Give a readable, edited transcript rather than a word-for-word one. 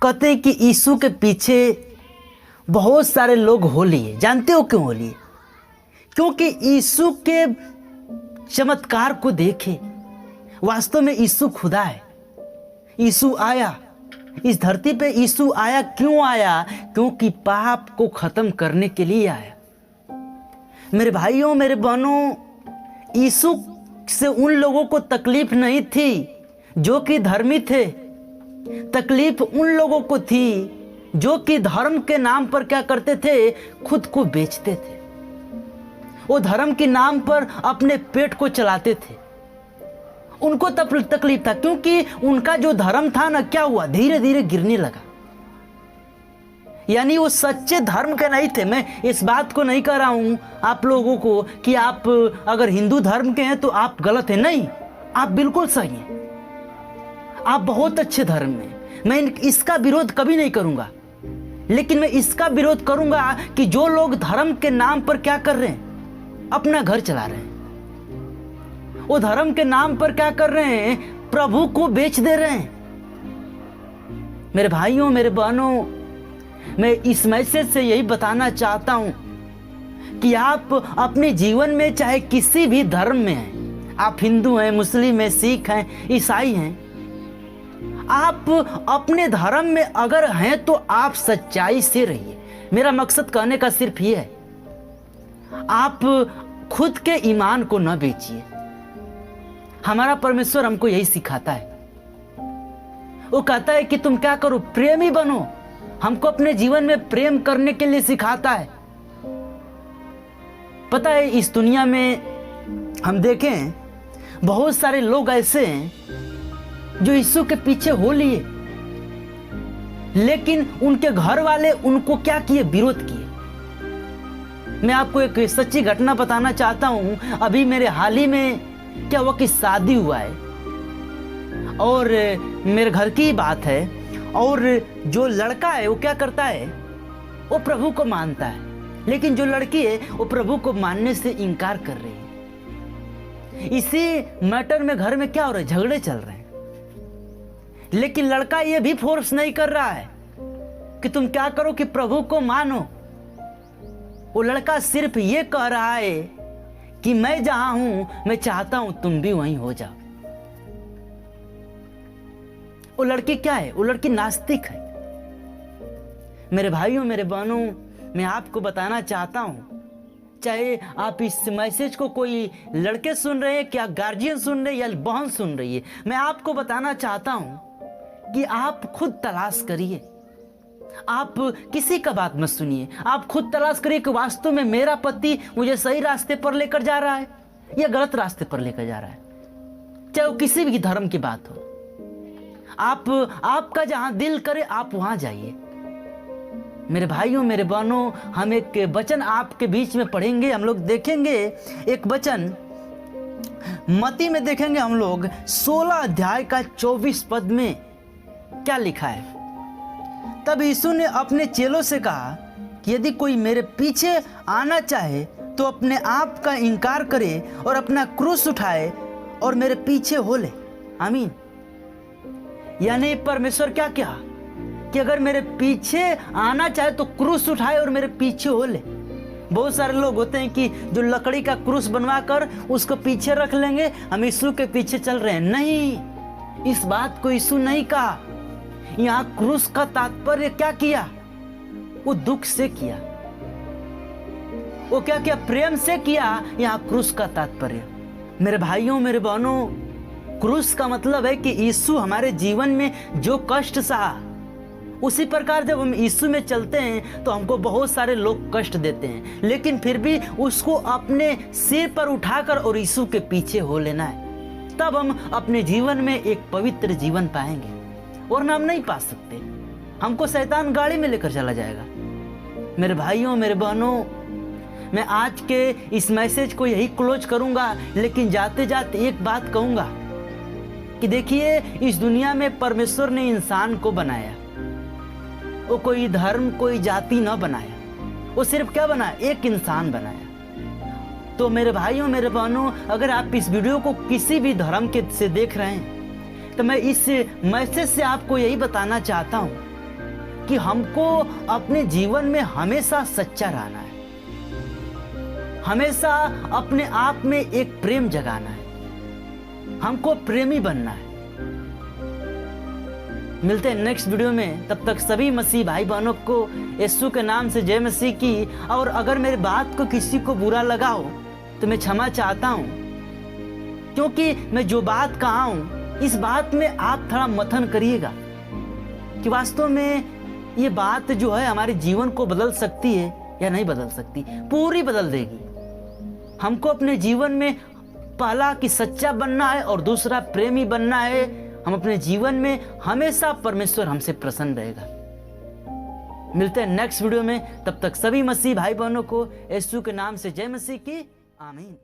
कहते हैं कि यीशु के पीछे बहुत सारे लोग हो लिए। जानते हो क्यों हो लिए? क्योंकि यीशु के चमत्कार को देखे। वास्तव में यीशु खुदा है। यीशु आया इस धरती पे। यीशु आया क्यों आया? क्योंकि पाप को खत्म करने के लिए आया। मेरे भाइयों मेरे बहनों, यीशु से उन लोगों को तकलीफ नहीं थी जो कि धर्मी थे। तकलीफ उन लोगों को थी जो कि धर्म के नाम पर क्या करते थे? खुद को बेचते थे। वो धर्म के नाम पर अपने पेट को चलाते थे। उनको तकलीफ था क्योंकि उनका जो धर्म था ना, क्या हुआ? धीरे धीरे गिरने लगा। यानी वो सच्चे धर्म के नहीं थे। मैं इस बात को नहीं कह रहा हूं आप लोगों को कि आप अगर हिंदू धर्म के हैं तो आप गलत हैं। नहीं, आप बिल्कुल सही हैं। आप बहुत अच्छे धर्म में। मैं इसका विरोध कभी नहीं करूंगा, लेकिन मैं इसका विरोध करूंगा कि जो लोग धर्म के नाम पर क्या कर रहे हैं? अपना घर चला रहे हैं। वो धर्म के नाम पर क्या कर रहे हैं? प्रभु को बेच दे रहे हैं। मेरे भाइयों मेरे बहनों, मैं इस मैसेज से यही बताना चाहता हूं कि आप अपने जीवन में चाहे किसी भी धर्म में हैं, आप हिंदू हैं, मुस्लिम हैं, सिख हैं, ईसाई हैं, आप अपने धर्म में अगर हैं तो आप सच्चाई से रहिए। मेरा मकसद कहने का सिर्फ ये है, आप खुद के ईमान को न बेचिए। हमारा परमेश्वर हमको यही सिखाता है। वो कहता है कि तुम क्या करो? प्रेमी बनो। हमको अपने जीवन में प्रेम करने के लिए सिखाता है। पता है, इस दुनिया में हम देखें बहुत सारे लोग ऐसे हैं जो यीशु के पीछे हो लिए, लेकिन उनके घर वाले उनको क्या किए? विरोध किए। मैं आपको एक सच्ची घटना बताना चाहता हूं। अभी मेरे हाल ही में क्या हुआ कि शादी हुआ है और मेरे घर की बात है। और जो लड़का है वो क्या करता है? वो प्रभु को मानता है, लेकिन जो लड़की है वो प्रभु को मानने से इनकार कर रही है। इसी मैटर में घर में क्या हो रहा है? झगड़े चल रहे हैं। लेकिन लड़का ये भी फोर्स नहीं कर रहा है कि तुम क्या करो कि प्रभु को मानो। वो लड़का सिर्फ ये कह रहा है कि मैं जहां हूं, मैं चाहता हूं तुम भी वहीं हो जाओ। वो लड़की क्या है? वो लड़की नास्तिक है। मेरे भाइयों मेरे बहनों, मैं आपको बताना चाहता हूं, चाहे आप इस मैसेज को कोई लड़के सुन रहे हैं, क्या गार्जियन सुन रहे हैं या बहन सुन रही है, मैं आपको बताना चाहता हूं कि आप खुद तलाश करिए। आप किसी का बात मत सुनिए। आप खुद तलाश करिए कि वास्तव में मेरा पति मुझे सही रास्ते पर लेकर जा रहा है या गलत रास्ते पर लेकर जा रहा है। चाहे वो किसी भी धर्म की बात हो, आपका जहां दिल करे आप वहां जाइए। मेरे भाइयों मेरे बहनों, हम एक वचन आपके बीच में पढ़ेंगे। हम लोग देखेंगे एक वचन मत्ती में देखेंगे हम लोग 16 अध्याय का 24 पद में क्या लिखा है। तब यीशु ने अपने चेलों से कहा कि यदि कोई मेरे पीछे आना चाहे तो अपने आप का इनकार करे और अपना क्रूस उठाए और मेरे पीछे हो ले। आमीन। यानी परमेश्वर क्या कहा कि अगर मेरे पीछे आना चाहे तो क्रूस उठाए और मेरे पीछे हो ले। बहुत सारे लोग होते हैं कि जो लकड़ी का क्रूस बनवा कर उसको पीछे रख लेंगे, हम यीशु के पीछे चल रहे हैं। नहीं, इस बात को यीशु नहीं कहा। यहां क्रूस का तात्पर्य क्या किया? वो दुख से किया। वो क्या किया? प्रेम से किया। यहां क्रूस का तात्पर्य, मेरे भाइयों मेरे बहनों, क्रूस का मतलब है कि यीशु हमारे जीवन में जो कष्ट सहा, उसी प्रकार जब हम यीशु में चलते हैं तो हमको बहुत सारे लोग कष्ट देते हैं, लेकिन फिर भी उसको अपने सिर पर उठाकर और यीशु के पीछे हो लेना है। तब हम अपने जीवन में एक पवित्र जीवन पाएंगे, वरना हम नहीं पा सकते। हमको शैतान गाड़ी में लेकर चला जाएगा। मेरे भाइयों मेरे बहनों, मैं आज के इस मैसेज को यही क्लोज करूंगा, लेकिन जाते जाते एक बात कहूंगा कि देखिए, इस दुनिया में परमेश्वर ने इंसान को बनाया। वो कोई धर्म कोई जाति ना बनाया, वो सिर्फ क्या बनाया? एक इंसान बनाया। तो मेरे भाइयों मेरे बहनों, अगर आप इस वीडियो को किसी भी धर्म के से देख रहे हैं तो मैं इस मैसेज से आपको यही बताना चाहता हूं कि हमको अपने जीवन में हमेशा सच्चा रहना है, हमेशा अपने आप में एक प्रेम जगाना है, हमको प्रेमी बनना है। मिलते हैं नेक्स्ट वीडियो में, तब तक सभी मसीह भाई बहनों को यीशु के नाम से जय मसीह की। और अगर मेरी बात को किसी को बुरा लगा हो तो मैं क्षमा चाहता हूँ, क्योंकि मैं जो बात कहा हूँ इस बात में आप थोड़ा मंथन करिएगा कि वास्तव में ये बात जो है हमारे जीवन को बदल सकती है या नहीं बदल सकती। पूरी बदल देगी। हमको अपने जीवन में पहला कि सच्चा बनना है और दूसरा प्रेमी बनना है। हम अपने जीवन में हमेशा परमेश्वर हमसे प्रसन्न रहेगा। मिलते हैं नेक्स्ट वीडियो में, तब तक सभी मसीह भाई बहनों को यीशु के नाम से जय मसीह की। आमीन।